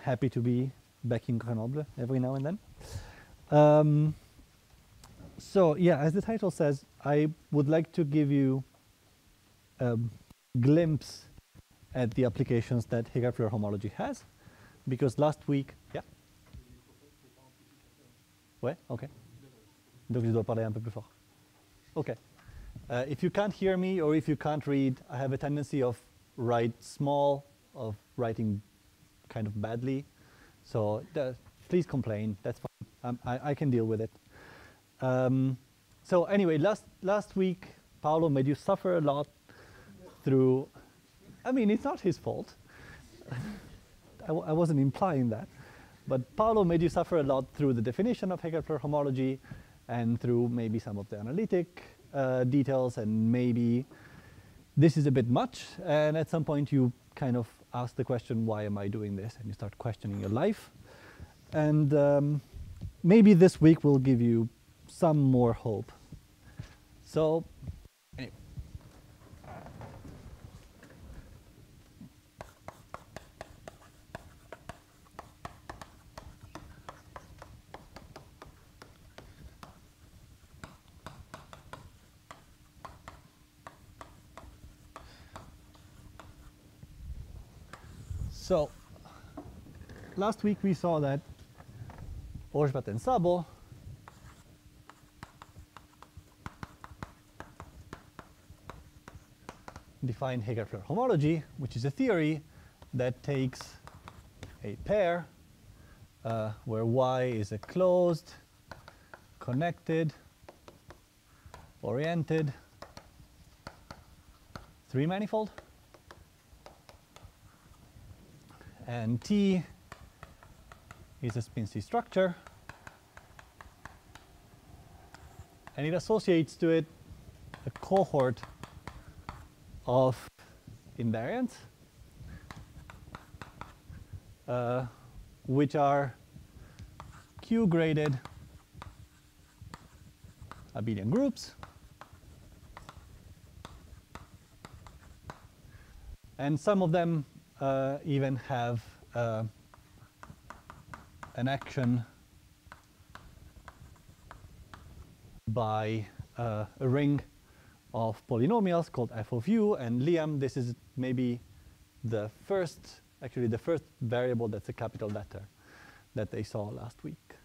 happy to be back in Grenoble every now and then. So yeah, as the title says, I would like to give you a glimpse at the applications that Heegaard Floer homology has, because last week, yeah. Ouais, ok. Donc je dois parler un peu plus fort. Okay. If you can't hear me or if you can't read, I have a tendency of write small, of writing kind of badly. So please complain. That's fine. I can deal with it. So anyway, last week, Paolo made you suffer a lot through. I mean, it's not his fault. I wasn't implying that. But Paolo made you suffer a lot through the definition of Heegaard Floer homology and through maybe some of the analytic details, and maybe this is a bit much. And at some point you kind of ask the question, why am I doing this? And you start questioning your life. And maybe this week will give you some more hope. So anyway. So last week we saw that Orzsbát and Szabo define Heegaard Floer homology, which is a theory that takes a pair where Y is a closed, connected, oriented, three-manifold, and T is a spin C structure, and it associates to it a cohort of invariants, which are Q-graded abelian groups, and some of them even have an action by a ring of polynomials called f of u, and Liam, this is maybe the first variable that's a capital letter that they saw last week.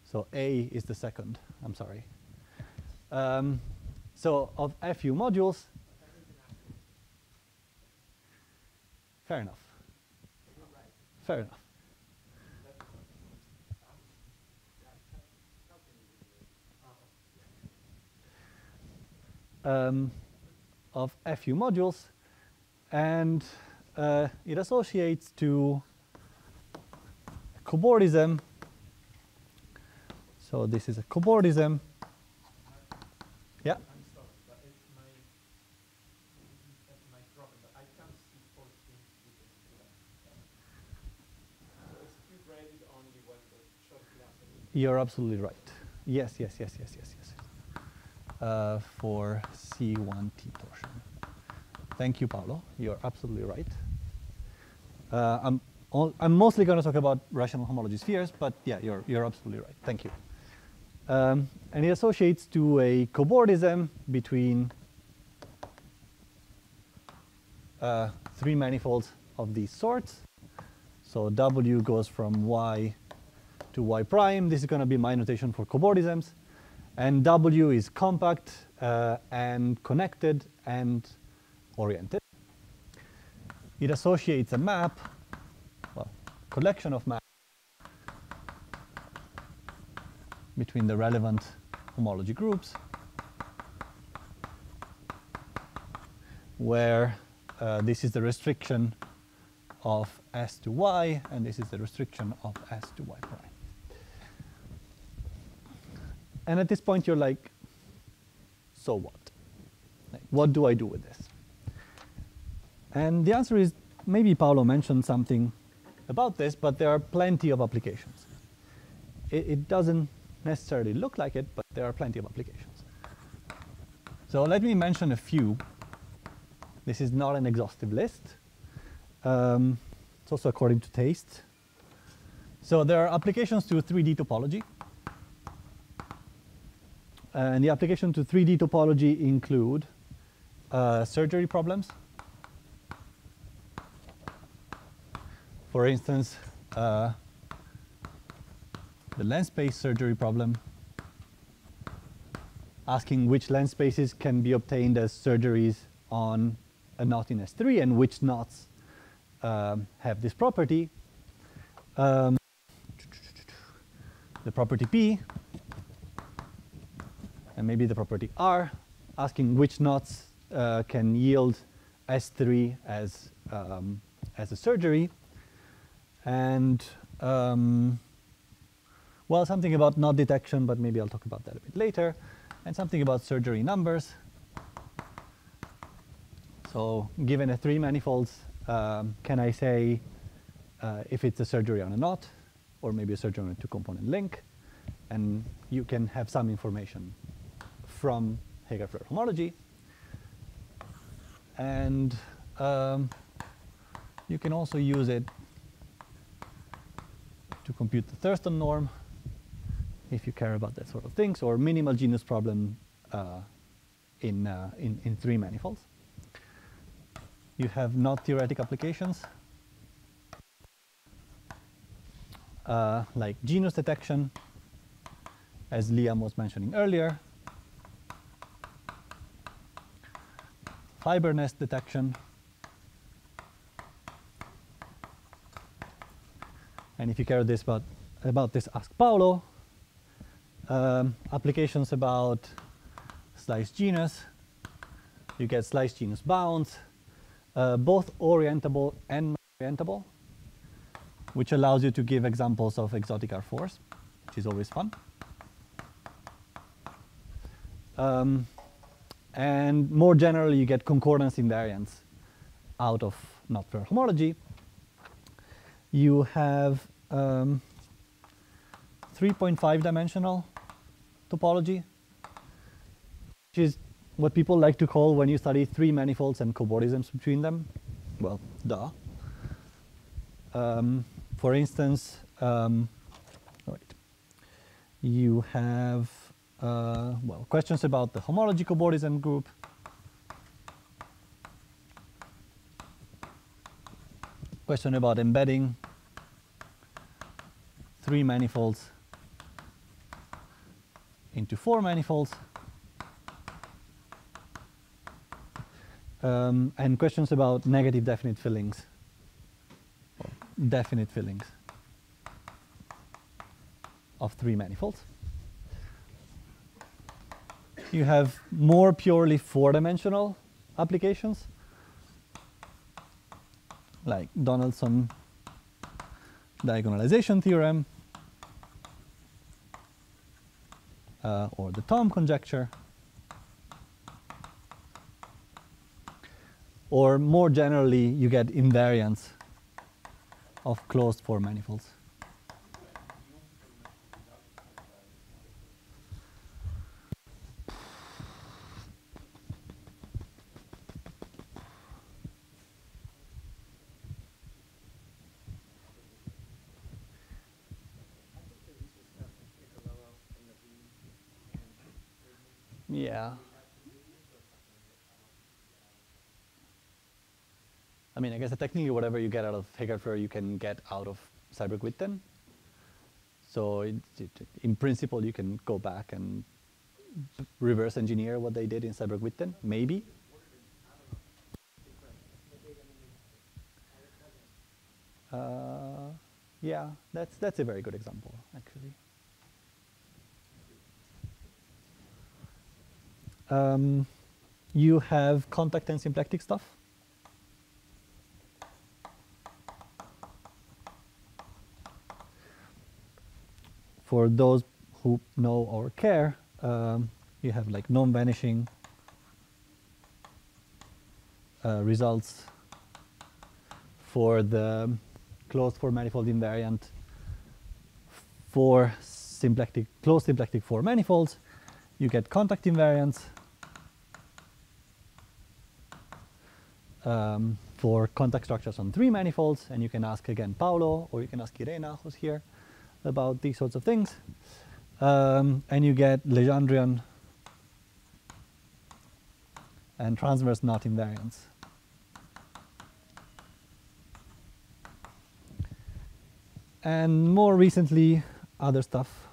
So A is the second, I'm sorry. So of FU modules, fair enough. Fair enough. Of FU modules, and it associates to a cobordism. So this is a cobordism. Yeah. I'm sorry, but it's my problem. But I can't see 4 things within so it's Q-graded only when the short class. You're absolutely right. Yes. For C1T torsion. Thank you, Paolo. You're absolutely right. I'm mostly going to talk about rational homology spheres, but yeah, you're absolutely right. Thank you. And it associates to a cobordism between three manifolds of these sorts. So W goes from Y to Y prime. This is going to be my notation for cobordisms. And W is compact and connected and oriented. It associates a map, well, collection of maps between the relevant homology groups, where this is the restriction of S to Y, and this is the restriction of S to Y prime. And at this point, you're like, so what? Like, what do I do with this? And the answer is, maybe Paolo mentioned something about this, but there are plenty of applications. It doesn't necessarily look like it, but there are plenty of applications. So let me mention a few. This is not an exhaustive list. It's also according to taste. So there are applications to 3D topology. And the application to 3D topology include surgery problems. For instance, the lens space surgery problem, asking which lens spaces can be obtained as surgeries on a knot in S3 and which knots have this property. The property P, and maybe the property R, asking which knots can yield S3 as a surgery. And well, something about knot detection, but maybe I'll talk about that a bit later. And something about surgery numbers. So given a 3 manifolds, can I say if it's a surgery on a knot, or maybe a surgery on a 2-component link? And you can have some information from Heegaard-Floer homology. And you can also use it to compute the Thurston norm, if you care about that sort of things, or minimal genus problem in 3 manifolds. You have not theoretic applications, like genus detection, as Liam was mentioning earlier, fiber nest detection, and if you care about this, ask Paolo. Applications about slice genus. You get slice genus bounds, both orientable and non-orientable, which allows you to give examples of exotic R4s, which is always fun. And more generally, you get concordance invariance out of not-Floer homology. You have 3.5 dimensional topology, which is what people like to call when you study 3 manifolds and cobordisms between them. Well, duh. For instance, you have well, questions about the homology cobordism group, question about embedding 3 manifolds into 4 manifolds, and questions about negative definite fillings, or definite fillings of 3 manifolds. You have more purely 4-dimensional applications, like Donaldson diagonalization theorem, or the Thom conjecture, or more generally, you get invariance of closed 4 manifolds. Yeah. I mean, I guess technically whatever you get out of Heegaard-Floer, you can get out of Seiberg-Witten. So in principle, you can go back and reverse engineer what they did in Seiberg-Witten, maybe. Yeah, that's a very good example, actually. You have contact and symplectic stuff. For those who know or care, you have like non-vanishing results for the closed 4-manifold invariant for symplectic, closed symplectic 4 manifolds. You get contact invariance for contact structures on 3 manifolds, and you can ask again Paolo, or you can ask Irena, who's here. about these sorts of things. And you get Legendrian and transverse knot invariance. And more recently, other stuff.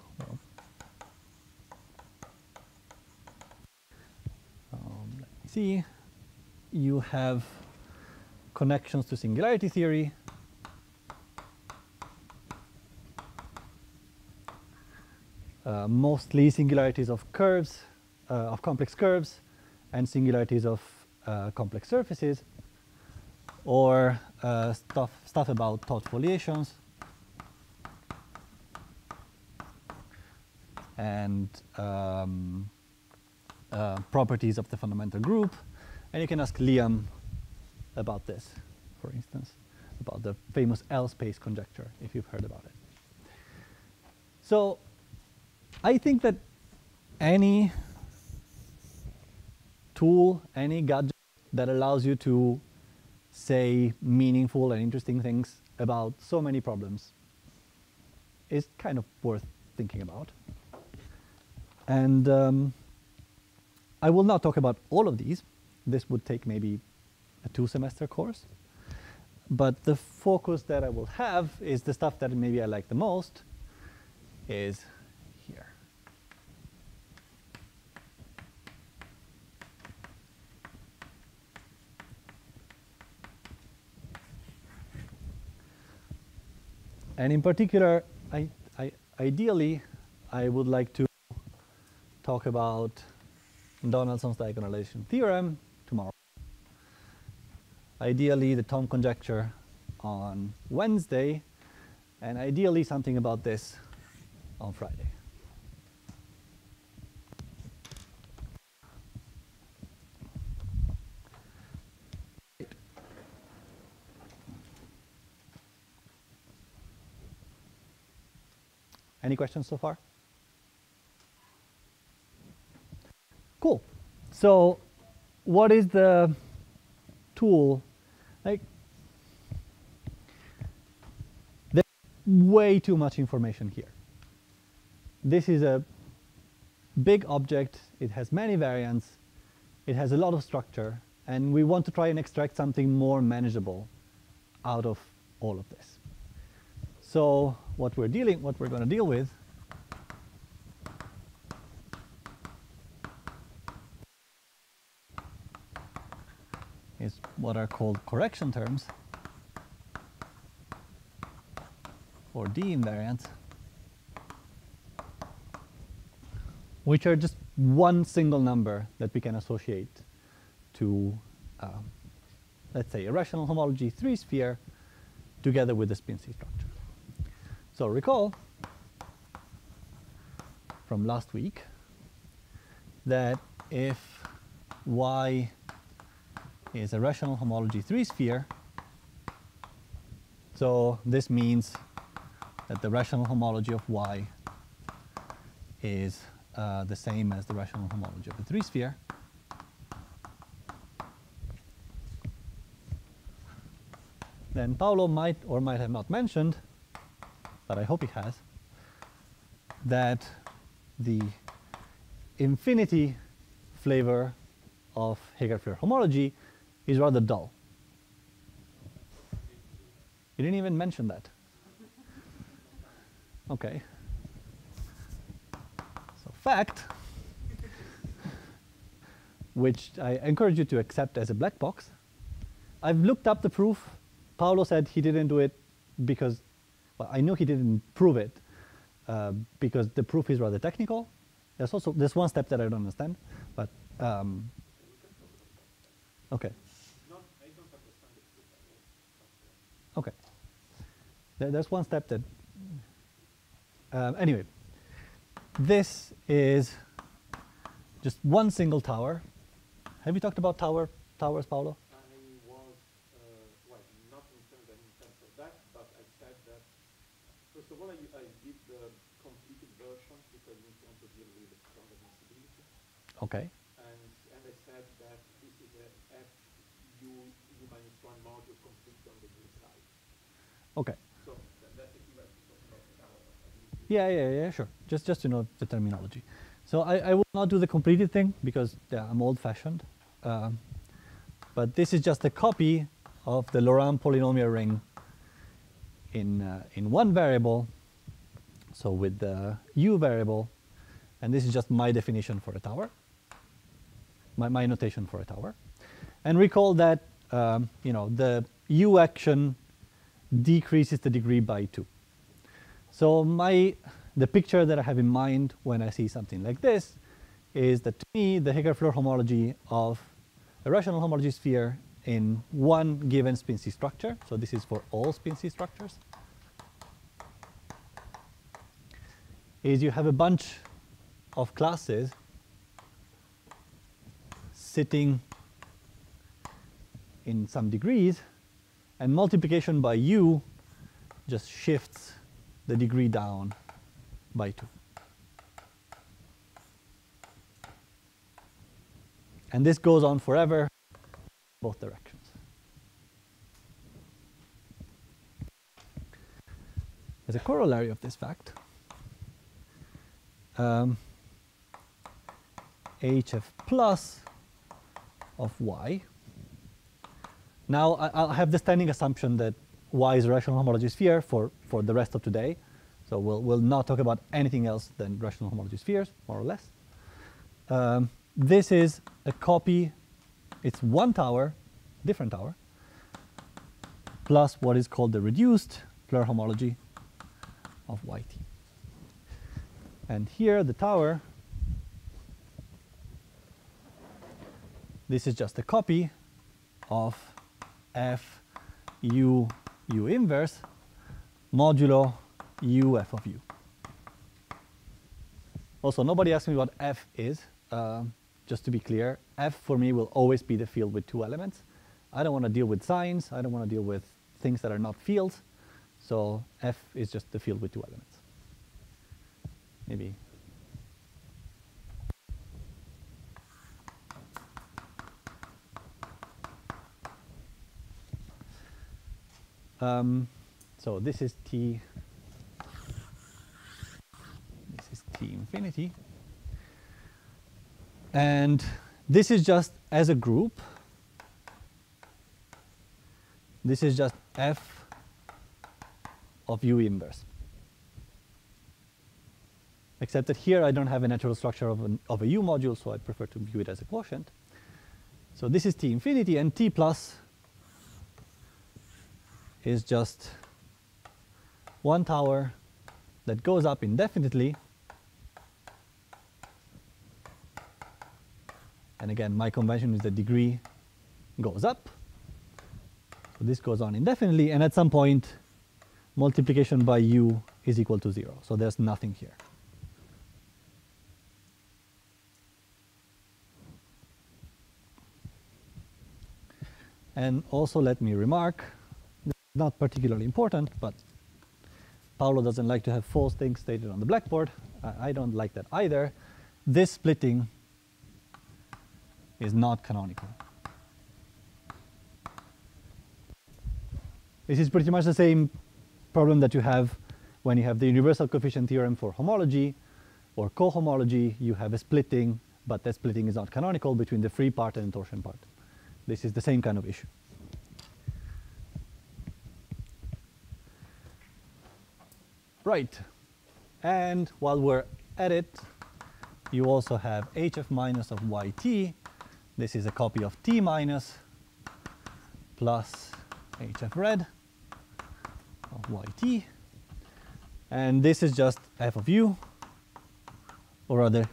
Let me see. You have connections to singularity theory. Mostly singularities of curves, of complex curves, and singularities of complex surfaces, or stuff about taut foliations, and properties of the fundamental group. And you can ask Liam about this, for instance, about the famous L-space conjecture, if you've heard about it. So I think that any tool, any gadget that allows you to say meaningful and interesting things about so many problems is kind of worth thinking about. And I will not talk about all of these. This would take maybe a 2-semester course. But the focus that I will have is the stuff that maybe I like the most is here. And in particular, ideally, I would like to talk about Donaldson's diagonalization theorem tomorrow. Ideally, the Thom conjecture on Wednesday, and ideally something about this on Friday. Any questions so far? Cool. So what is the tool? Like, there's way too much information here. This is a big object. It has many variants. It has a lot of structure. And we want to try and extract something more manageable out of all of this. So what we're going to deal with is what are called correction terms, or D invariants, which are just one single number that we can associate to, let's say, a rational homology 3-sphere together with the spin C structure. So recall from last week that if Y is a rational homology 3-sphere, so this means that the rational homology of Y is the same as the rational homology of the 3-sphere. Then Paolo might or might have not mentioned, but I hope he has, that the infinity flavor of Heegaard-Floer homology is rather dull. You didn't even mention that. Okay. So fact, which I encourage you to accept as a black box. I've looked up the proof. Paolo said he didn't do it because, well, I know he didn't prove it because the proof is rather technical. There's one step that I don't understand, but okay. I don't understand the proof at all. Okay. There's one step that. Anyway, this is just one single tower. Have you talked about towers, Paolo? I was, well, not in terms of that, but I said that, first of all, I did the completed version because we want to deal with the strong admissibility. Okay. And I said that this is a FU minus 1 module complete on the green side. Okay. So that's equivalent to talk about the tower. I Yeah, sure. Just to know the terminology. So I will not do the completed thing because I'm old-fashioned. But this is just a copy of the Laurent polynomial ring in one variable, so with the u variable, and this is just my definition for a tower, my notation for a tower. And recall that the u action decreases the degree by 2. So the picture that I have in mind when I see something like this is that to me the Heegaard-Floer homology of a rational homology sphere in one given spin C structure, so this is for all spin C structures, is you have a bunch of classes sitting in some degrees, and multiplication by u just shifts the degree down by 2. And this goes on forever, both directions. As a corollary of this fact, hf plus of y. Now I'll have the standing assumption that y is a rational homology sphere for the rest of today. So we'll not talk about anything else than rational homology spheres, more or less. This is a copy, it's one tower, different tower, plus what is called the reduced Floer homology of yt. And here the tower, this is just a copy of f u inverse modulo u f of u. Also, nobody asked me what f is. Just to be clear, f for me will always be the field with 2 elements. I don't want to deal with signs. I don't want to deal with things that are not fields. So f is just the field with 2 elements. Maybe. So this is t. This is t infinity. And this is just as a group. This is just f of u inverse. Except that here I don't have a natural structure of a u module, so I prefer to view it as a quotient. So this is t infinity, and t plus is just one tower that goes up indefinitely. And again, my convention is the degree goes up. So this goes on indefinitely, and at some point, multiplication by u is equal to 0. So there's nothing here. And also let me remark, not particularly important, but Paolo doesn't like to have false things stated on the blackboard. I don't like that either. This splitting is not canonical. This is pretty much the same problem that you have when you have the universal coefficient theorem for homology or cohomology. You have a splitting, but that splitting is not canonical between the free part and the torsion part. This is the same kind of issue. Right. And while we're at it, you also have hf minus of yt. This is a copy of t minus plus hf red of yt. And this is just f of u, or rather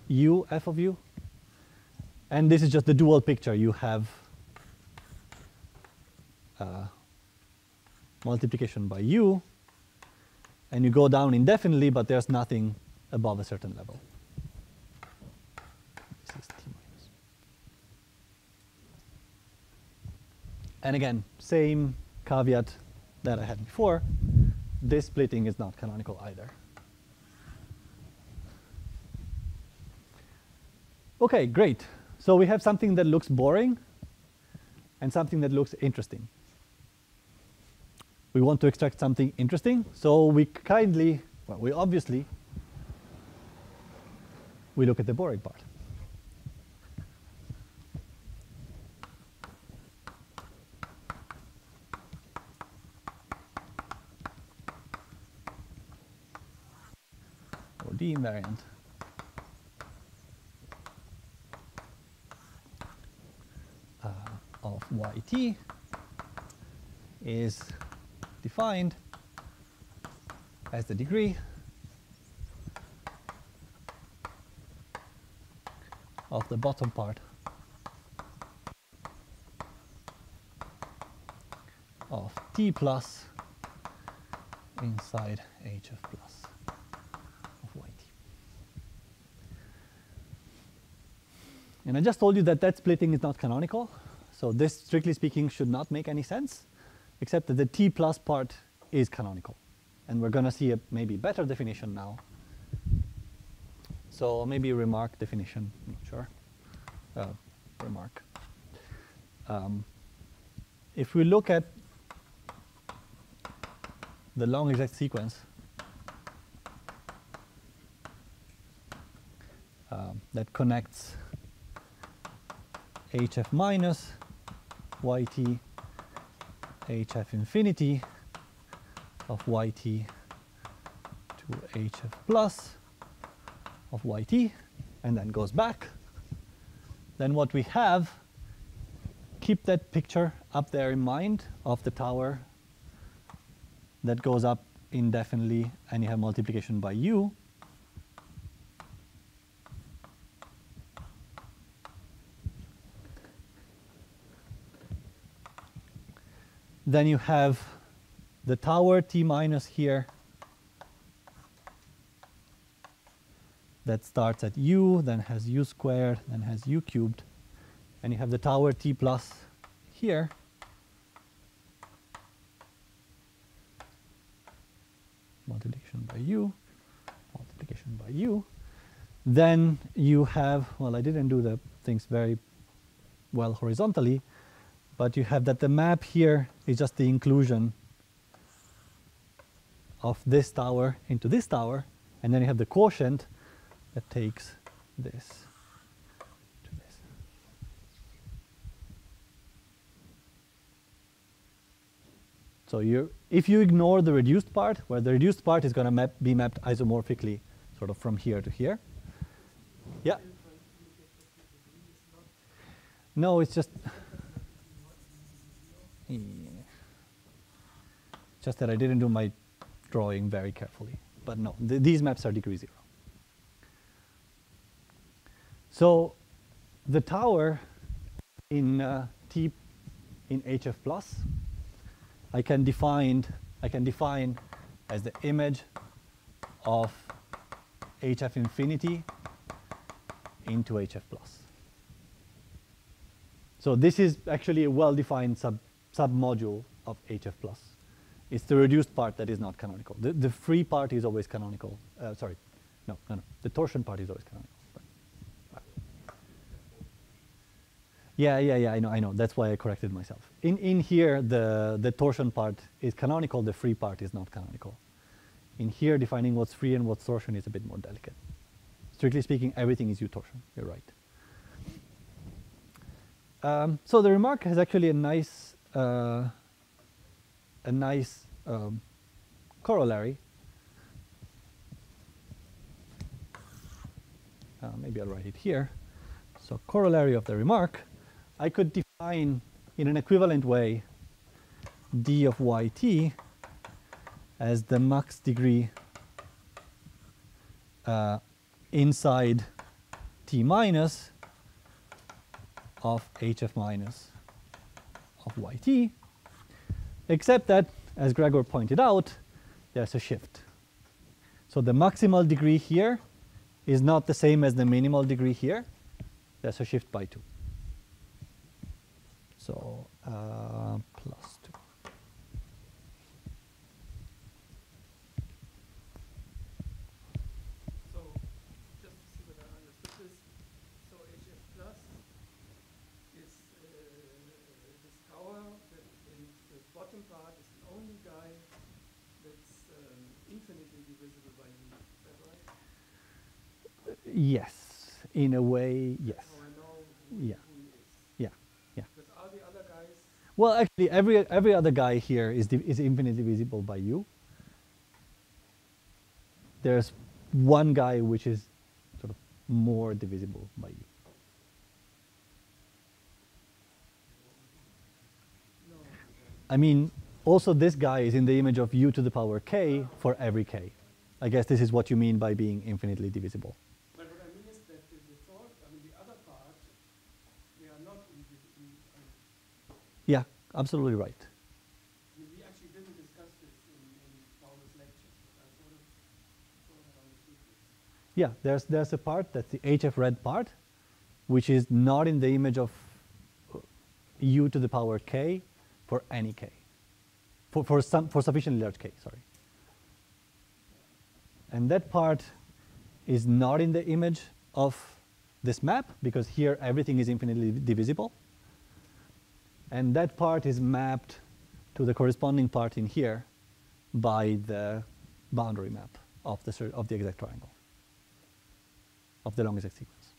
u f of u. And this is just the dual picture. You have multiplication by u, and you go down indefinitely, but there's nothing above a certain level. This is t minus. And again, same caveat that I had before. This splitting is not canonical either. Okay, great. So we have something that looks boring and something that looks interesting. We want to extract something interesting, so we kindly Well, we obviously, we look at the boric part. Or D invariant of yt is defined as the degree of the bottom part of t plus inside hf plus of yt. And I just told you that that splitting is not canonical. So this, strictly speaking, should not make any sense, except that the t plus part is canonical. And we're going to see a maybe better definition now. So maybe remark definition, I'm not sure. Remark. If we look at the long exact sequence that connects hf minus yt hf infinity of yt to hf plus of yt, and then goes back, then what we have, keep that picture up there in mind of the tower that goes up indefinitely, and you have multiplication by u. Then you have the tower t minus here that starts at u, then has u squared, then has u cubed. And you have the tower t plus here. Multiplication by u, multiplication by u. Then you have, well, I didn't do the things very well horizontally, but you have that the map here is just the inclusion of this tower into this tower, and then you have the quotient that takes this to this. So if you ignore the reduced part, where the reduced part is going to be mapped isomorphically sort of from here to here. Yeah? No, it's just... Just that I didn't do my drawing very carefully. But no, these maps are degree 0. So the tower in T in HF plus, I can define as the image of HF infinity into HF plus. So this is actually a well-defined submodule of HF plus. It's the reduced part that is not canonical. The free part is always canonical. Sorry, no. The torsion part is always canonical. Yeah, I know. That's why I corrected myself. In here, the torsion part is canonical. The free part is not canonical. In here, defining what's free and what's torsion is a bit more delicate. Strictly speaking, everything is U-torsion. You're right. So the remark has actually a nice corollary. Maybe I'll write it here. So corollary of the remark, I could define in an equivalent way d of yt as the max degree inside t minus of hf minus of yt, except that, as Gregor pointed out, there's a shift. So the maximal degree here is not the same as the minimal degree here. There's a shift by 2. So plus 2. So just to see whether I understood this, so HF plus is this tower, and the bottom part is the only guy that's infinitely divisible by you. Is that right? Yes, in a way, yes. So I know Yeah. who he is. Yeah, yeah. Because all the other guys, Well, actually, every other guy here is infinitely divisible by you. There's one guy which is sort of more divisible by you. no. I mean, also this guy is in the image of u to the power k for every k. I guess this is what you mean by being infinitely divisible. But what I mean is that the thought, I mean, the other part, they are not Yeah, absolutely right. we actually didn't discuss this in Paul's lectures, but I sort of understood this. Yeah, there's a part, that's the HF red part, which is not in the image of u to the power k for any k. For sufficiently large k, sorry. And that part is not in the image of this map, because here everything is infinitely divisible. And that part is mapped to the corresponding part in here by the boundary map of the exact triangle, of the long exact sequence.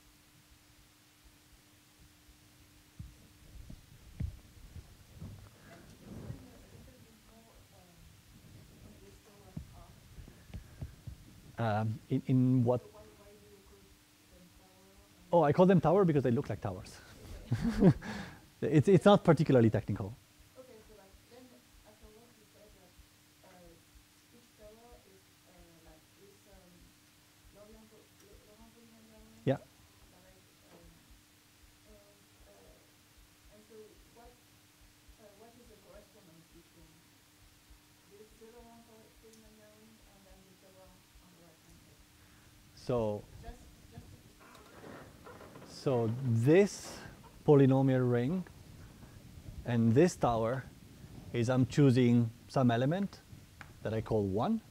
In what? Oh, I call them tower because they look like towers. It's not particularly technical. Okay, so like then afterwards you said that each tower is like this Laurent polynomial. Yeah. Like, and so what is the correspondence between this Laurent polynomial and then this Laurent on the right hand side? So Just so this polynomial ring and this tower is I'm choosing some element that I call 1,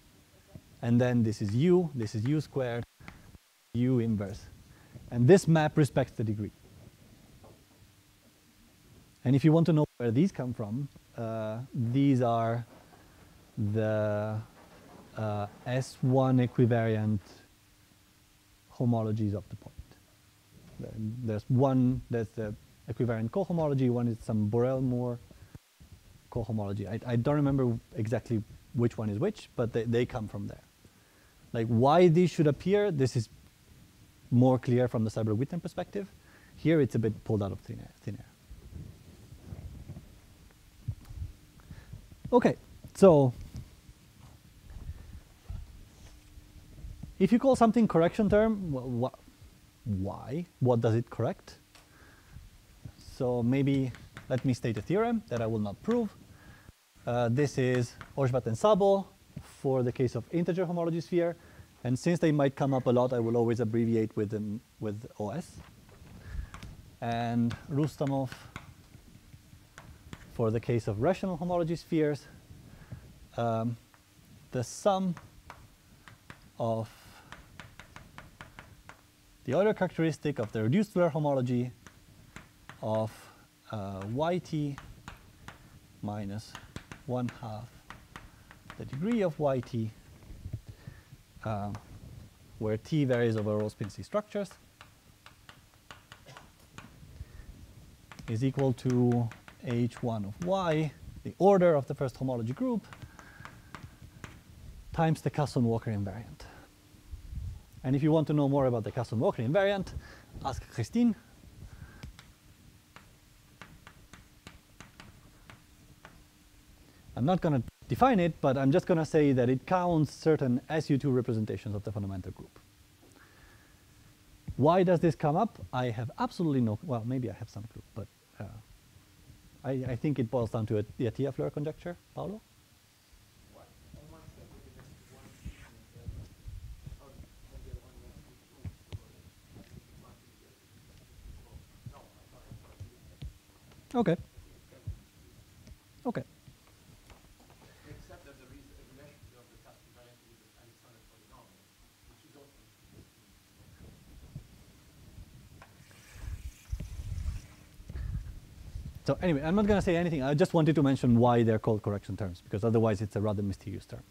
and then this is u squared, u inverse. And this map respects the degree. And if you want to know where these come from, these are the S1 equivariant homologies of the point. There's the equivariant cohomology, one is some Borel-Moore cohomology. I don't remember exactly which one is which, but they come from there. Like why these should appear, this is more clear from the Seiberg-Witten perspective. Here it's a bit pulled out of thin air. Okay, so if you call something correction term, well, why? What does it correct? So maybe let me state a theorem that I will not prove. This is Oshbat and Sabo for the case of integer homology sphere. And since they might come up a lot, I will always abbreviate with them with OS. And Rustamov for the case of rational homology spheres. The sum of the Euler characteristic of the reduced Floer homology of yt minus 1/2 the degree of yt, where t varies over all spin C structures, is equal to h1 of y, the order of the first homology group, times the Casson-Walker invariant. And if you want to know more about the Casson-Walker invariant, ask Christine. I'm not going to define it, but I'm just going to say that it counts certain SU2 representations of the fundamental group. Why does this come up? I have absolutely no, well, maybe I have some clue, but I think it boils down to the Atiyah-Floer conjecture. Paolo? On one side, it has to one, and then on the other one, it has to two. So I think one is the other. No, I'm sorry. Okay. Okay. Except that there is a relation of the Casson invariant with the Alexander polynomial, which is also interesting. So anyway, I'm not going to say anything. I just wanted to mention why they're called correction terms, because otherwise it's a rather mysterious term.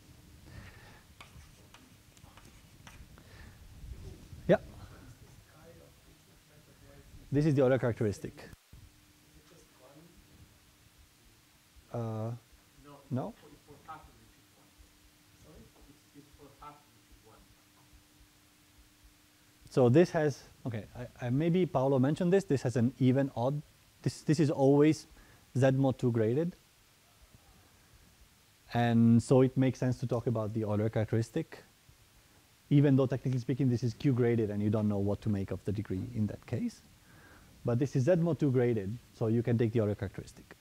This is the Euler characteristic. Is it just one? No? It's for half of repeat one. Sorry? It's for half of repeat one. So this has, okay, maybe Paolo mentioned this. This has an even odd. This is always Z mod 2 graded. And so it makes sense to talk about the Euler characteristic, even though technically speaking this is Q graded and you don't know what to make of the degree in that case. But this is Z mod 2 graded, so you can take the Euler characteristic.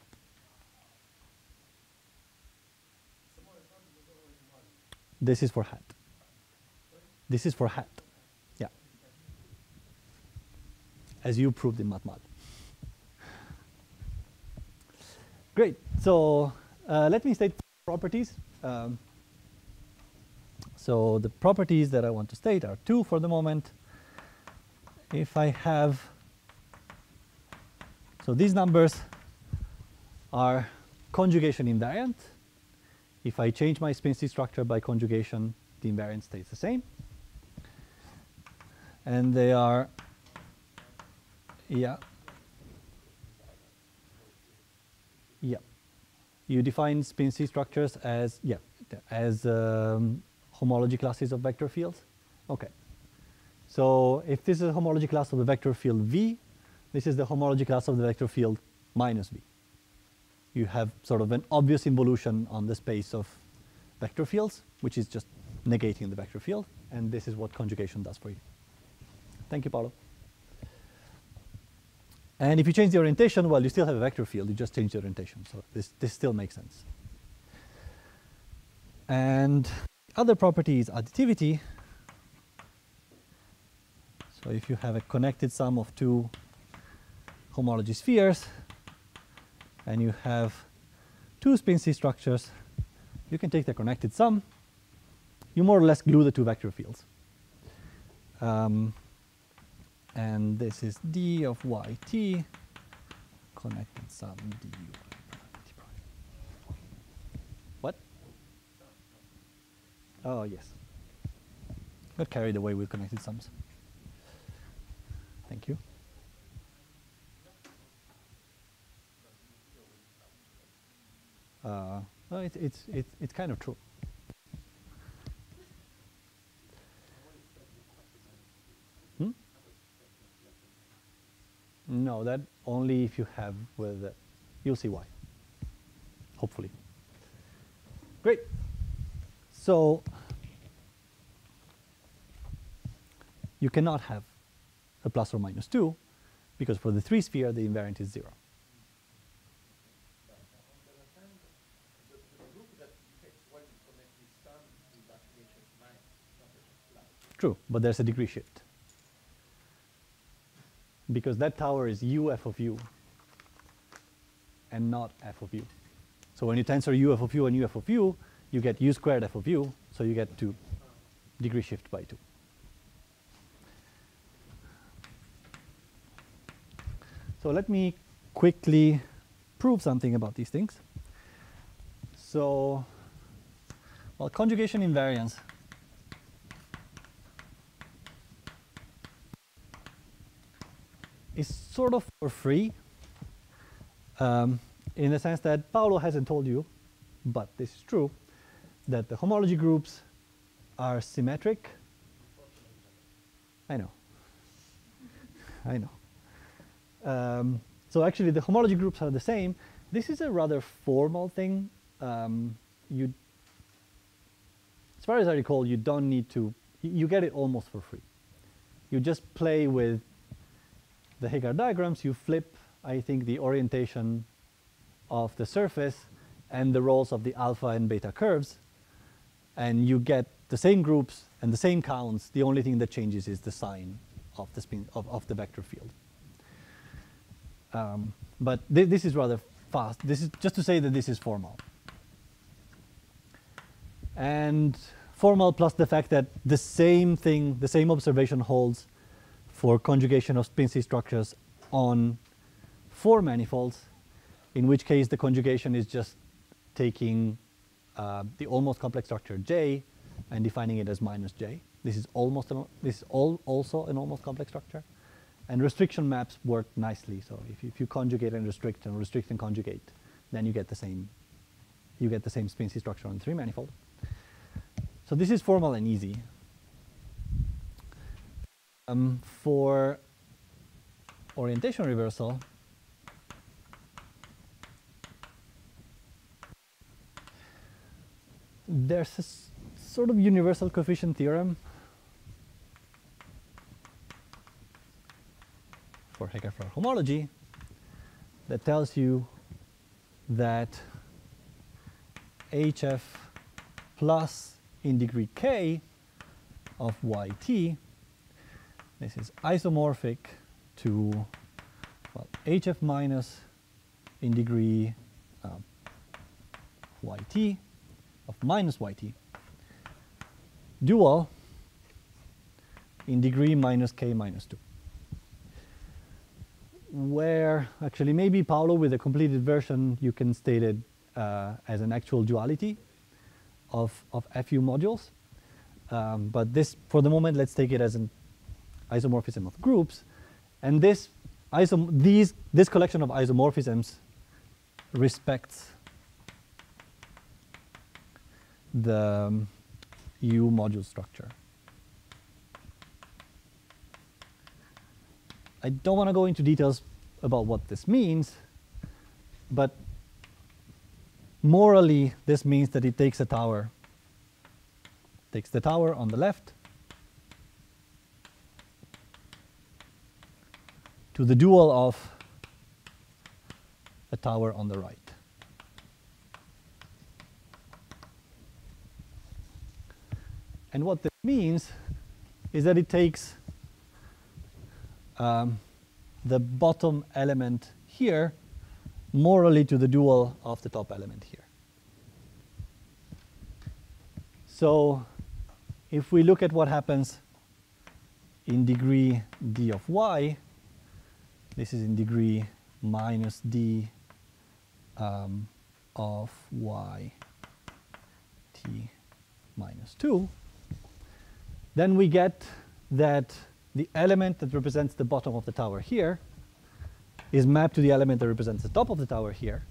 This is for hat. This is for hat. Yeah. As you proved in MATMAL. Great. So let me state properties. So the properties that I want to state are two for the moment. If I have, so these numbers are conjugation invariant. If I change my spin C structure by conjugation, the invariance stays the same. And they are, yeah. You define spin C structures as, homology classes of vector fields. Okay. So if this is a homology class of the vector field V, this is the homology class of the vector field minus V. You have sort of an obvious involution on the space of vector fields, which is just negating the vector field. And this is what conjugation does for you. Thank you, Paolo. And if you change the orientation, well, you still have a vector field. You just change the orientation. So this still makes sense. And other property is additivity. So if you have a connected sum of two homology spheres, and you have two spin C structures, you can take the connected sum. You more or less glue the two vector fields. And this is d of yt connected sum du t prime. What? Oh, yes. Got carried away with connected sums. Thank you. Well, it's kind of true. Hmm? No, that only if you have with, you'll see why. Hopefully. Great. So you cannot have a plus or minus 2 because for the 3 sphere the invariant is 0. True, but there's a degree shift. Because that tower is u f of u and not f of u. So when you tensor u f of u and u f of u, you get u squared f of u, so you get to degree shift by 2. So let me quickly prove something about these things. So, well, conjugation invariance is sort of for free in the sense that Paolo hasn't told you, but this is true, that the homology groups are symmetric. I know. I know. So actually the homology groups are the same. This is a rather formal thing. As far as I recall, you don't need to, you get it almost for free. You just play with the Heegaard diagrams, you flip, I think, the orientation of the surface and the roles of the alpha and beta curves, and you get the same groups and the same counts. The only thing that changes is the sign of the spin of the vector field. But this is rather fast. This is just to say that this is formal. And formal plus the fact that the same thing, the same observation holds for conjugation of spin C structures on 4 manifolds, in which case the conjugation is just taking the almost complex structure J and defining it as minus J. This is also an almost complex structure. And restriction maps work nicely. So if you conjugate and restrict and conjugate, then you get the same spin C structure on the 3 manifold. So this is formal and easy. For orientation reversal, there's a sort of universal coefficient theorem for Heegaard Floer homology that tells you that HF plus in degree k of yt, this is isomorphic to, well, HF minus in degree yt of minus yt, dual in degree minus k minus 2. Where actually maybe Paolo with a completed version you can state it as an actual duality of FU modules. But this, for the moment, let's take it as an isomorphism of groups. And this collection of isomorphisms respects the U module structure. I don't want to go into details about what this means, but morally this means that it takes a tower, takes the tower on the left to the dual of a tower on the right. And what this means is that it takes the bottom element here morally to the dual of the top element here. So if we look at what happens in degree d of y, this is in degree minus d of y t minus 2, then we get that the element that represents the bottom of the tower here is mapped to the element that represents the top of the tower here.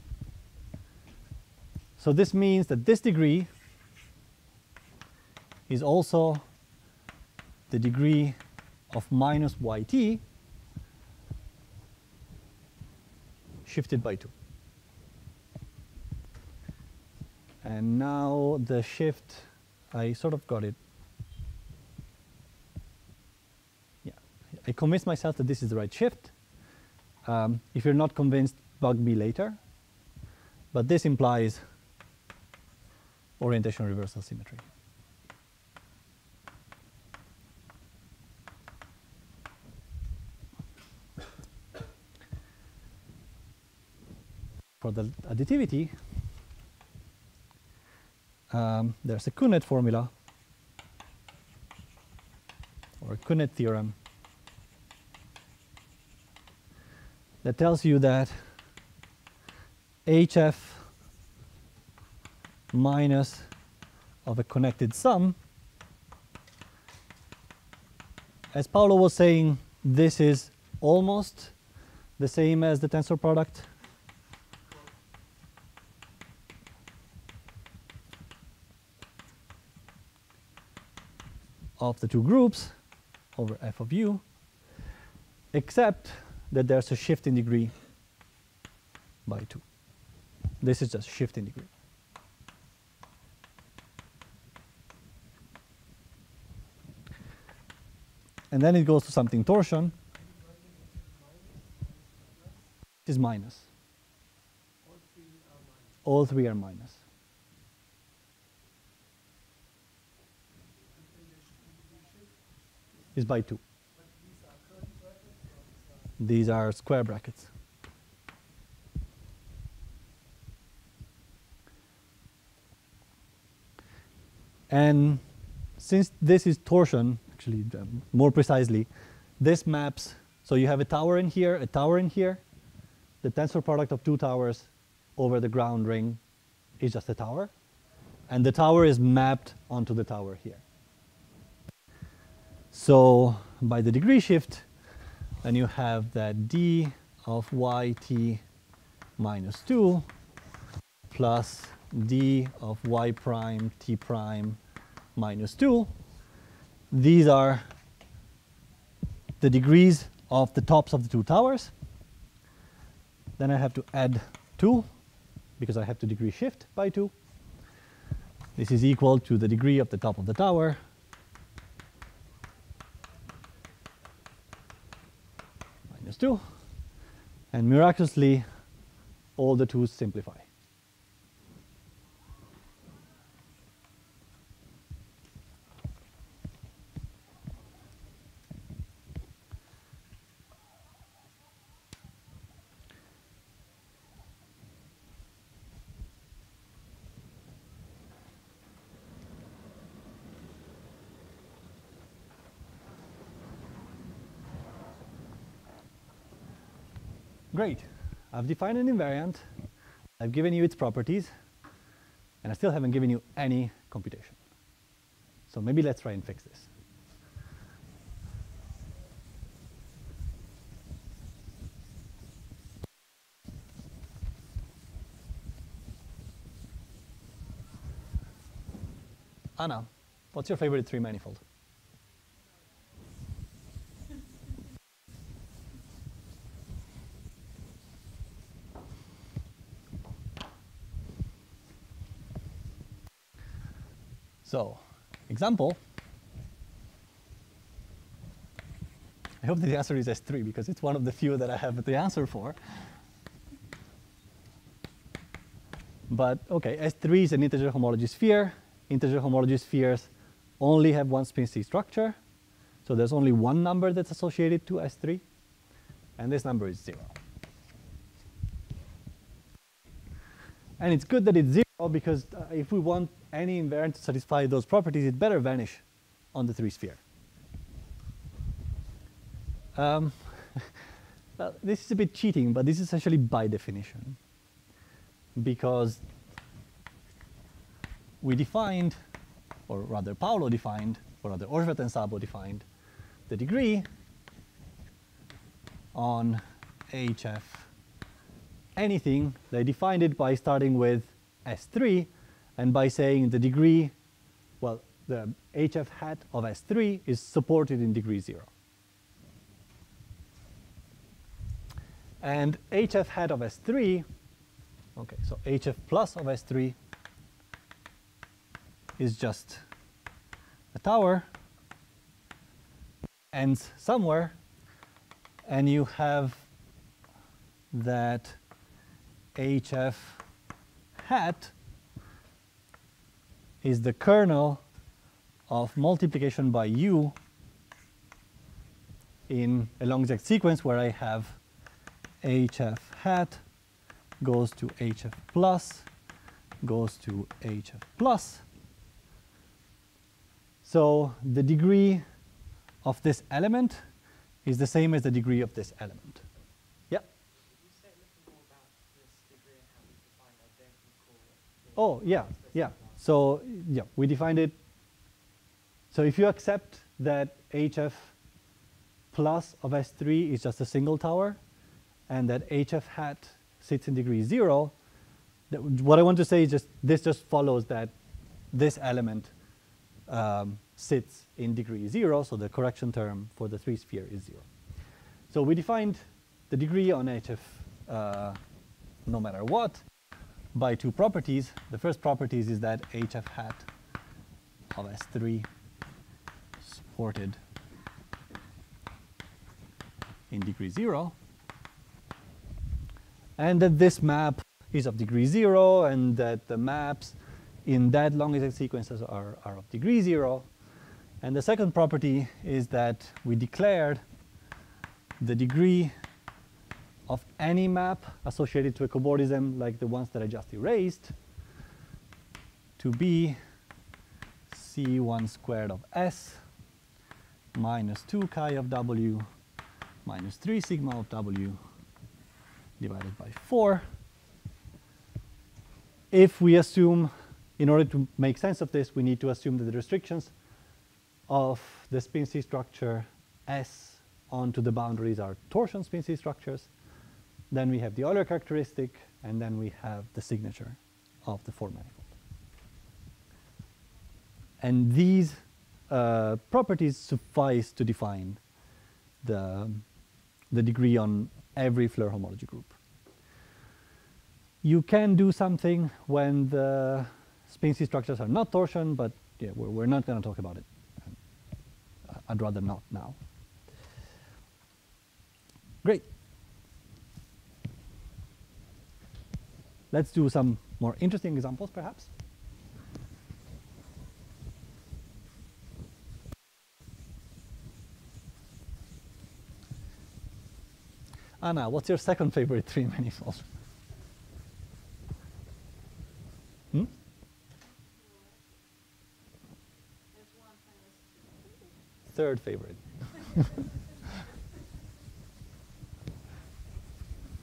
So this means that this degree is also the degree of minus yt shifted by 2. And now the shift, I sort of got it. Yeah, I convinced myself that this is the right shift. If you're not convinced, bug me later. But this implies orientation reversal symmetry. For the additivity, there's a Kunet formula or a Kunet theorem that tells you that HF minus of a connected sum, as Paolo was saying, this is almost the same as the tensor product of the two groups over f of u, except that there's a shift in degree by 2. This is just shift in degree. And then it goes to something torsion. It is minus. All three are minus. Is by 2. These are square brackets. And since this is torsion, actually more precisely, this maps, so you have a tower in here, a tower in here. The tensor product of two towers over the ground ring is just a tower. And the tower is mapped onto the tower here. So by the degree shift, then you have that d of yt minus 2 plus d of y prime t prime minus 2. These are the degrees of the tops of the two towers. Then I have to add 2 because I have to degree shift by 2. This is equal to the degree of the top of the tower minus 2. And miraculously, all the 2's simplify. Great. I've defined an invariant. I've given you its properties. And I still haven't given you any computation. So maybe let's try and fix this. Anna, what's your favorite three manifold? So, example. I hope that the answer is S3 because it's one of the few that I have the answer for. But okay, S3 is an integer homology sphere. Integer homology spheres only have one spin C structure. So there's only one number that's associated to S3. And this number is 0. And it's good that it's 0 because if we want any invariant to satisfy those properties, it better vanish on the 3 sphere. Well, this is a bit cheating, but this is actually by definition. Because we defined, or rather Paolo defined, or rather Orshvat and Szabo defined, the degree on HF anything. They defined it by starting with S3 and by saying the degree, well, the HF hat of S3 is supported in degree 0. And HF hat of S3, okay, so HF plus of S3 is just a tower, ends somewhere, and you have that HF hat is the kernel of multiplication by U in a long exact sequence where I have HF hat goes to HF plus, goes to HF plus. So the degree of this element is the same as the degree of this element. Yeah? Could you say a little more about this degree and how we define identical? Oh, yeah, yeah. So, yeah, we defined it. So if you accept that HF plus of S3 is just a single tower, and that HF hat sits in degree 0, what I want to say is this just follows that this element sits in degree 0, so the correction term for the 3 sphere is 0. So we defined the degree on HF no matter what by two properties. The first property is that HF hat of S3 supported in degree 0, and that this map is of degree 0, and that the maps in that long exact sequences are of degree 0. And the second property is that we declared the degree of any map associated to a cobordism like the ones that I just erased to be C1 squared of S minus 2 chi of W minus 3 sigma of W divided by 4. If we assume, in order to make sense of this, we need to assume that the restrictions of the spin C structure S onto the boundaries are torsion spin-C structures. Then we have the Euler characteristic, and then we have the signature of the four manifold. And these properties suffice to define the degree on every Floer homology group. You can do something when the spin-C structures are not torsion, but yeah, we're not going to talk about it. I'd rather not now. Great. Let's do some more interesting examples, perhaps. Anna, what's your second favorite three manifold? Hmm? Third favorite.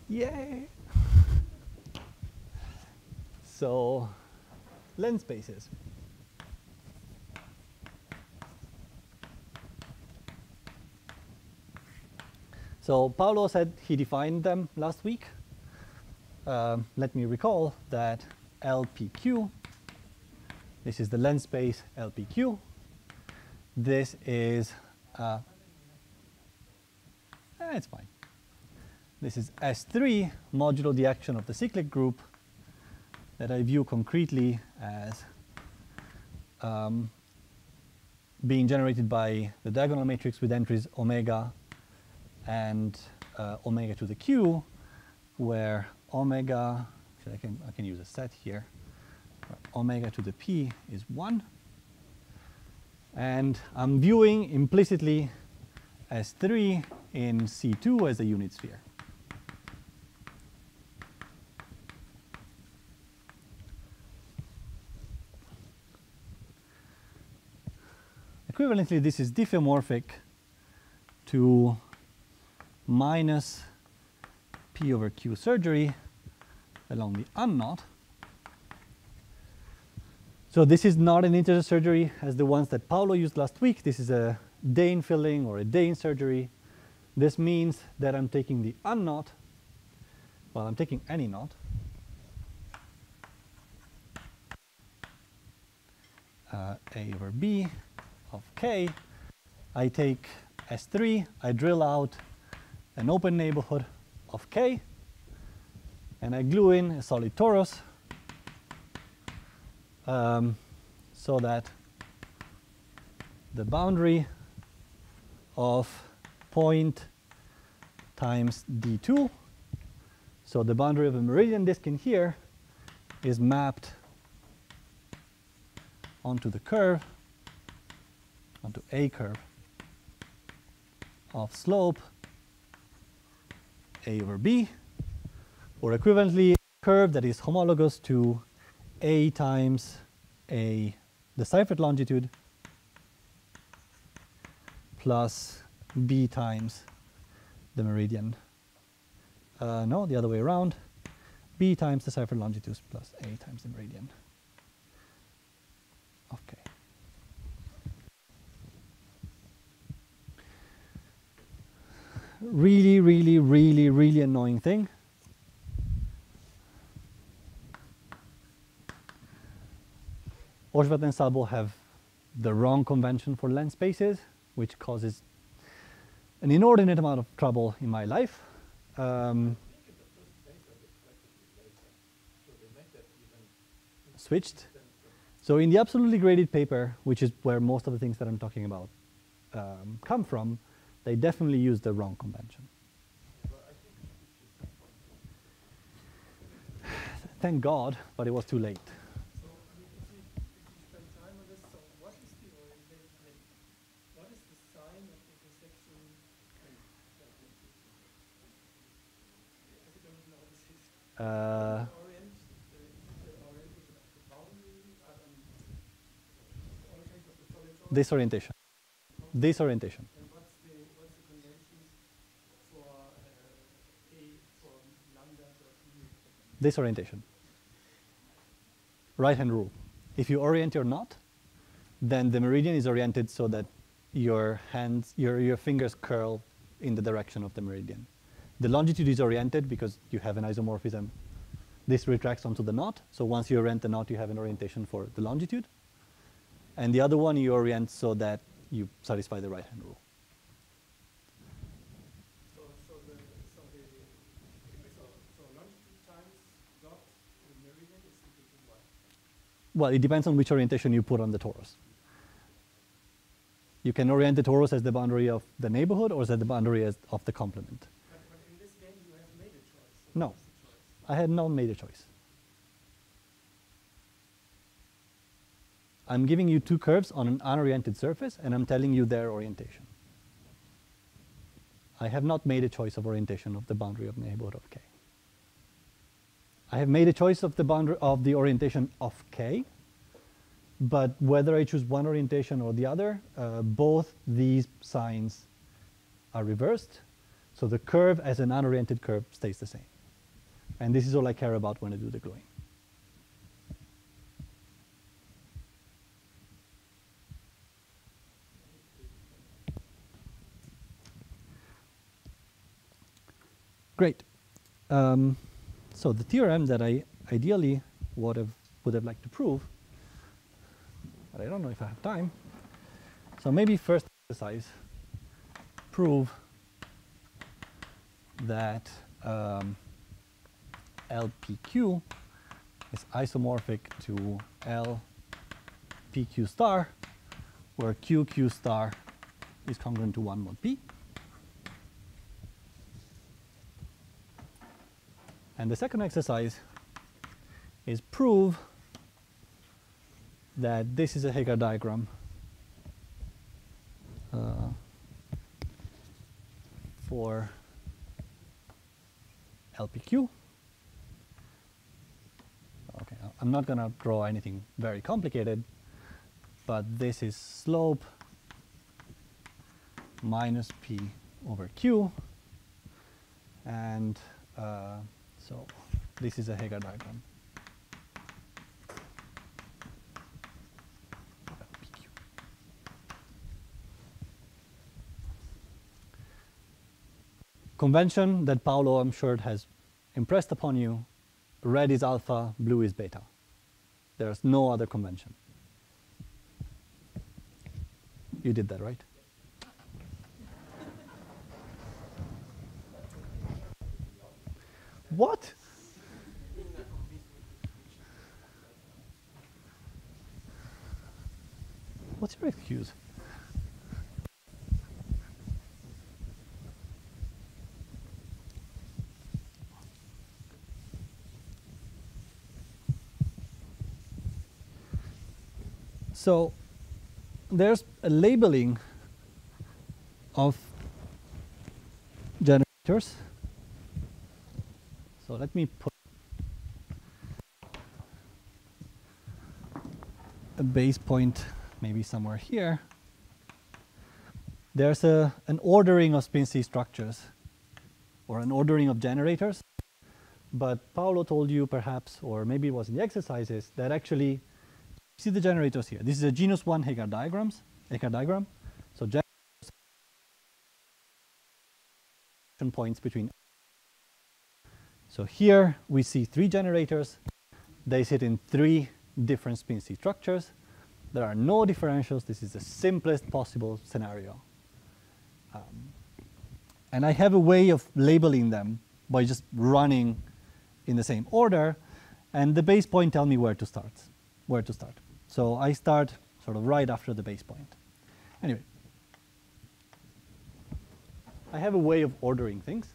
Yay! So, lens spaces. So Paolo said he defined them last week. Let me recall that LPQ, this is the lens space LPQ. This is, it's fine. This is S3 modulo the action of the cyclic group that I view concretely as being generated by the diagonal matrix with entries omega and omega to the q, where omega, actually I can use a set here, where omega to the p is 1. And I'm viewing implicitly S3 in C2 as a unit sphere. Equivalently, this is diffeomorphic to minus p over q surgery along the unknot. So this is not an integer surgery as the ones that Paolo used last week. This is a Dane filling or a Dane surgery. This means that I'm taking the unknot, well, I'm taking any knot, a over b of k. I take S3, I drill out an open neighborhood of k, and I glue in a solid torus so that the boundary of point times d2, so the boundary of a meridian disk in here, is mapped onto the curve, onto a curve of slope a over b, or equivalently a curve that is homologous to a times the Seifert longitude plus b times the meridian. No, the other way around. B times the Seifert longitude plus a times the meridian. Okay. Really, really, really, really annoying thing. Oshvat and Szabo have the wrong convention for lens spaces, which causes an inordinate amount of trouble in my life. Switched. So in the absolutely graded paper, which is where most of the things that I'm talking about come from, they definitely use the wrong convention. Thank God, but it was too late. So, I mean, if you spend time on this, so what is the orientation? I mean, what is the sign of intersection? I don't know this is. The orientation of the boundary, orientation of the solid torus. This orientation. This orientation. And what's the conventions for lambda dot u? This orientation. Right-hand rule. If you orient your knot, then the meridian is oriented so that your hands, your fingers curl in the direction of the meridian. The longitude is oriented because you have an isomorphism. This retracts onto the knot. So once you orient the knot, you have an orientation for the longitude. And the other one you orient so that you satisfy the right-hand rule. So longitude times dot the meridian is equal to what? Well, it depends on which orientation you put on the torus. You can orient the torus as the boundary of the neighborhood or as the boundary of the complement. But in this game you have made a choice. So No. what's the choice? I had not made a choice. I'm giving you two curves on an unoriented surface, and I'm telling you their orientation. I have not made a choice of orientation of the boundary of neighborhood of K. I have made a choice of the boundary of the orientation of K, but whether I choose one orientation or the other, both these signs are reversed, so the curve as an unoriented curve stays the same. And this is all I care about when I do the gluing. Great. So the theorem that I ideally would have liked to prove, but I don't know if I have time. So maybe first exercise, prove that LPQ is isomorphic to LPQ star, where QQ star is congruent to 1 mod P. And the second exercise is prove that this is a Heegaard diagram for LPQ. Okay, I'm not going to draw anything very complicated, but this is slope minus P over Q, and so this is a Heegaard diagram. Convention that Paolo, I'm sure, has impressed upon you: red is alpha, blue is beta. There's no other convention. You did that, right? What? What's your excuse? So there's a labeling of generators. So let me put a base point maybe somewhere here. There's an ordering of spin C structures, or an ordering of generators. But Paolo told you perhaps, or maybe it was in the exercises, that actually, see the generators here. This is a genus 1 Heegaard diagram. So generators points between. So here we see 3 generators. They sit in 3 different spin C structures. There are no differentials. This is the simplest possible scenario. And I have a way of labeling them by just running in the same order, and the base point tell me where to start. So I start sort of right after the base point. Anyway, I have a way of ordering things,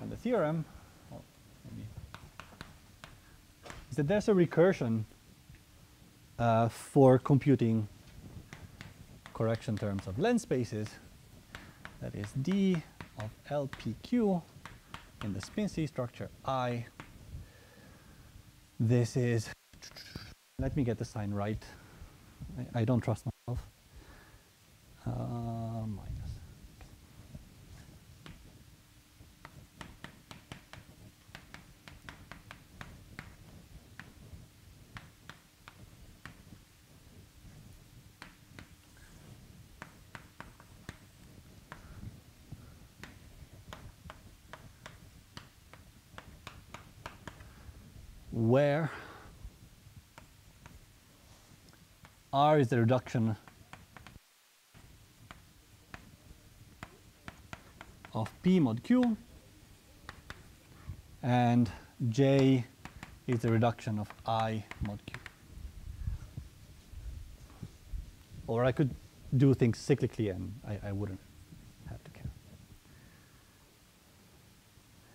and the theorem is that there's a recursion for computing correction terms of length spaces. That is d of LPQ in the spin C structure I. This is, let me get the sign right. I don't trust myself. Minus. where R is the reduction of P mod Q, and J is the reduction of I mod Q. Or I could do things cyclically, and I wouldn't have to care.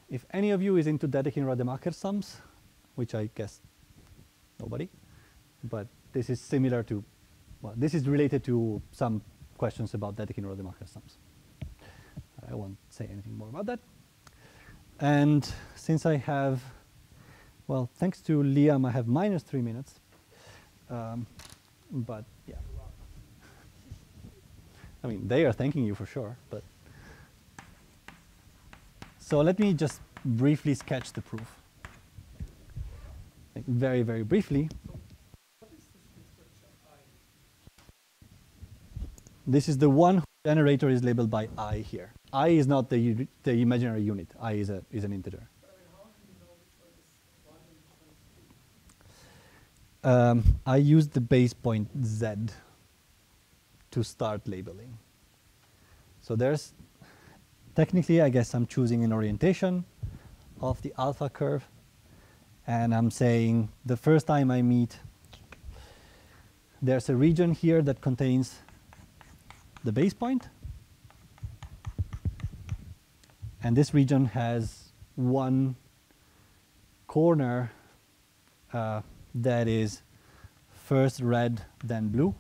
If any of you is into Dedekind-Rademacher sums, which I guess nobody, but this is similar to, well, this is related to some questions about Dedekind-Rademacher sums. I won't say anything more about that. And since I have, well, thanks to Liam, I have minus 3 minutes. But yeah. I mean, they are thanking you for sure, but. So let me just briefly sketch the proof. Like very, very briefly. What is this description I? This is the one generator is labeled by I here. I is not the imaginary unit. I is an integer. But I mean, how do you know which one is 1 and which one is 2? I used the base point Z to start labeling. So there's, technically, I guess I'm choosing an orientation of the alpha curve. And I'm saying the first time I meet, there's a region here that contains the base point. And this region has one corner that is first red, then blue,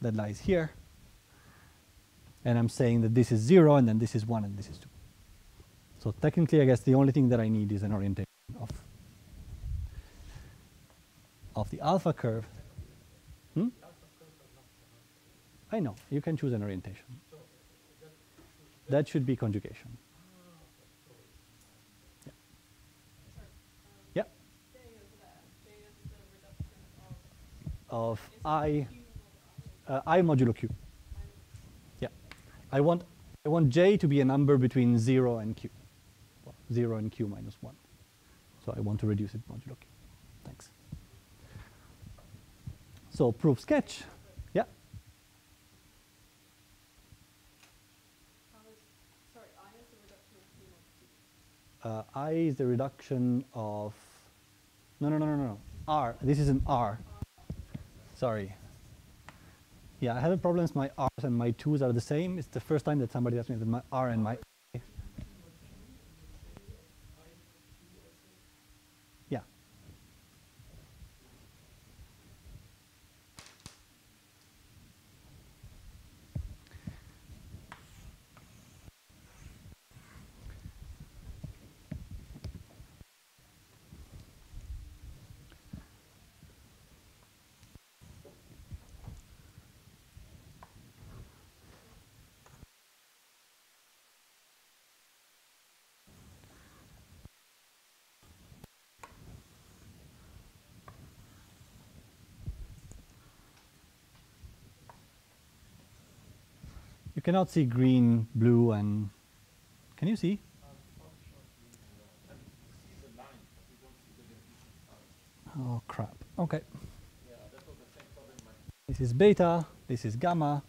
that lies here. And I'm saying that this is 0, and then this is 1, and this is 2. So technically, I guess the only thing that I need is an orientation of the alpha curve. Hmm? I know, you can choose an orientation. That should be conjugation. Yeah. Yeah. J is that. J is the reduction Of is I, Q mod I. I modulo Q. Yeah. I want J to be a number between 0 and Q. Well, 0 and Q minus 1. So I want to reduce it modulo Q. Thanks. So proof sketch. Yeah. How is, sorry, I is the reduction of Q mod Q. I is the reduction of, no. R, this is an R. Sorry. Yeah, I have a problem. My R's and my 2's are the same. It's the first time that somebody asked me that my R and my yeah. You cannot see green, blue, and can you see? Oh crap. Okay. This is beta, this is gamma,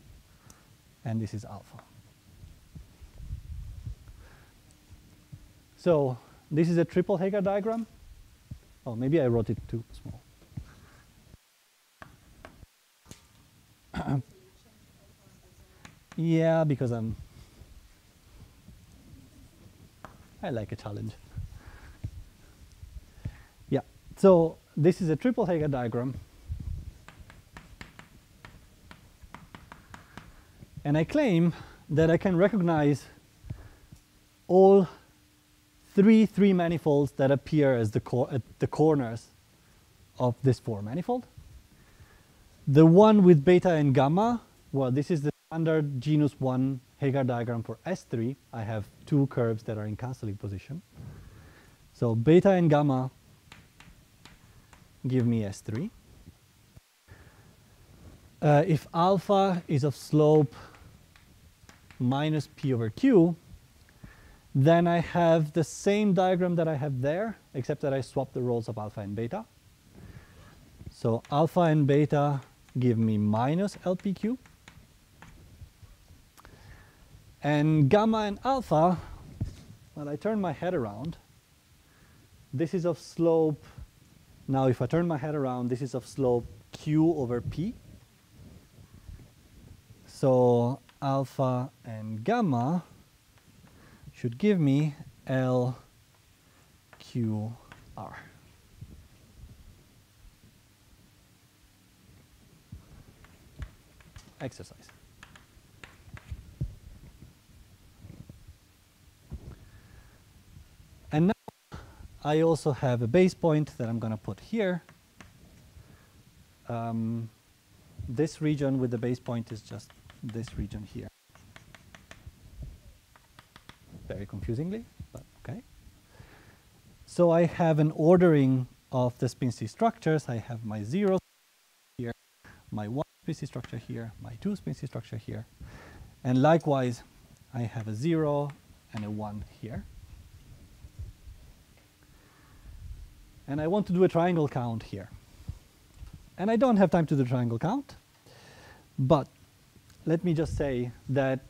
and this is alpha. So this is a triple Heegaard diagram. Oh, maybe I wrote it too small. Yeah, because I like a challenge. Yeah, so this is a triple Heegaard diagram. And I claim that I can recognize all three manifolds that appear as at the corners of this 4 manifold. The one with beta and gamma, well, this is the standard genus 1 Heegaard diagram for S3. I have 2 curves that are in cancelling position. So beta and gamma give me S3. If alpha is of slope minus P over Q, then I have the same diagram that I have there, except that I swap the roles of alpha and beta. So alpha and beta give me minus LPQ. And gamma and alpha, when I turn my head around, this is of slope. Now if I turn my head around, this is of slope Q over P. So alpha and gamma should give me LQR. Exercise. And now I also have a base point that I'm going to put here. This region with the base point is just this region here. Very confusingly, but okay. So I have an ordering of the spin C structures. I have my 0 here, my 1 spin C structure here, my 2 spin C structure here. And likewise, I have a 0 and a 1 here. And I want to do a triangle count here. And I don't have time to do triangle count, but let me just say that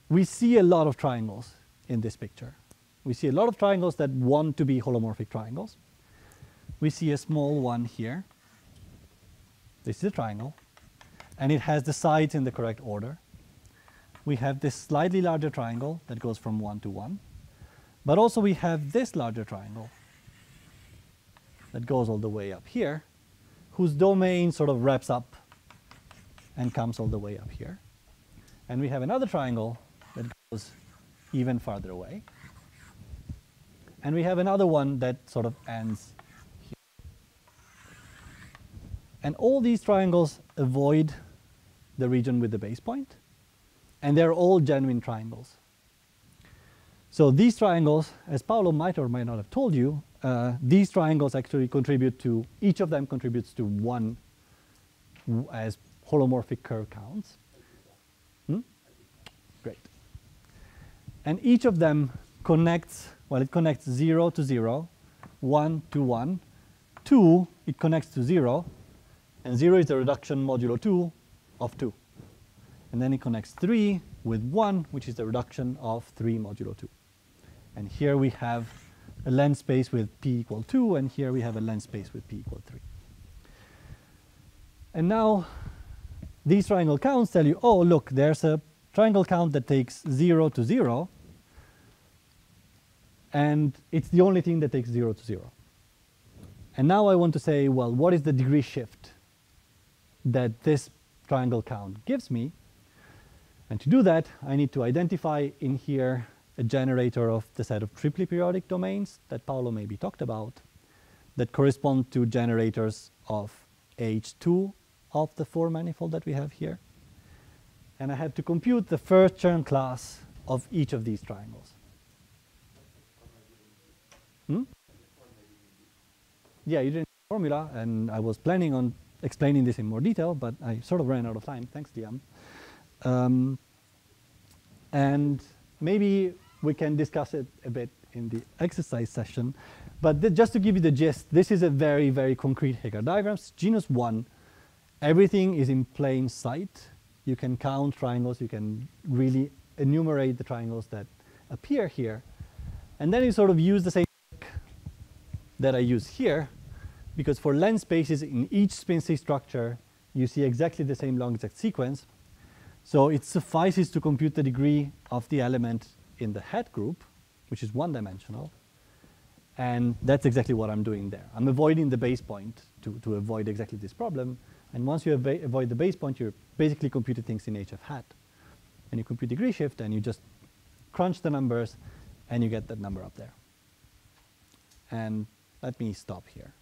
we see a lot of triangles in this picture. We see a lot of triangles that want to be holomorphic triangles. We see a small one here. This is a triangle, and it has the sides in the correct order. We have this slightly larger triangle that goes from 1 to 1, but also we have this larger triangle that goes all the way up here, whose domain sort of wraps up and comes all the way up here. And we have another triangle that goes even farther away. And we have another one that sort of ends here. And all these triangles avoid the region with the base point, and they're all genuine triangles. So these triangles, as Paolo might or might not have told you, these triangles actually contribute to, each of them contributes to 1 as holomorphic curve counts. Great. And each of them connects, well, it connects 0 to 0, 1 to 1, 2, it connects to 0, and 0 is the reduction modulo 2 of 2. And then it connects 3 with 1, which is the reduction of 3 modulo 2. And here we have a length space with p equal 2, and here we have a length space with p equal 3. And now these triangle counts tell you, oh, look, there's a triangle count that takes 0 to 0, and it's the only thing that takes 0 to 0. And now I want to say, well, what is the degree shift that this triangle count gives me? And to do that, I need to identify in here a generator of the set of triply periodic domains that Paolo maybe talked about that correspond to generators of H2 of the 4 manifold that we have here. And I have to compute the first Chern class of each of these triangles. Yeah, you didn't the formula, and I was planning on explaining this in more detail, but I sort of ran out of time. Thanks, Diam. And maybe we can discuss it a bit in the exercise session. But just to give you the gist, this is a very, very concrete Heegaard diagram. Genus 1, everything is in plain sight. You can count triangles. You can really enumerate the triangles that appear here. And then you sort of use the same trick that I use here, because for length spaces in each spin C structure, you see exactly the same long exact sequence. So it suffices to compute the degree of the element in the head group, which is 1-dimensional. And that's exactly what I'm doing there. I'm avoiding the base point to avoid exactly this problem. And once you avoid the base point, you're basically computing things in HF hat. And you compute degree shift, and you just crunch the numbers, and you get that number up there. And let me stop here.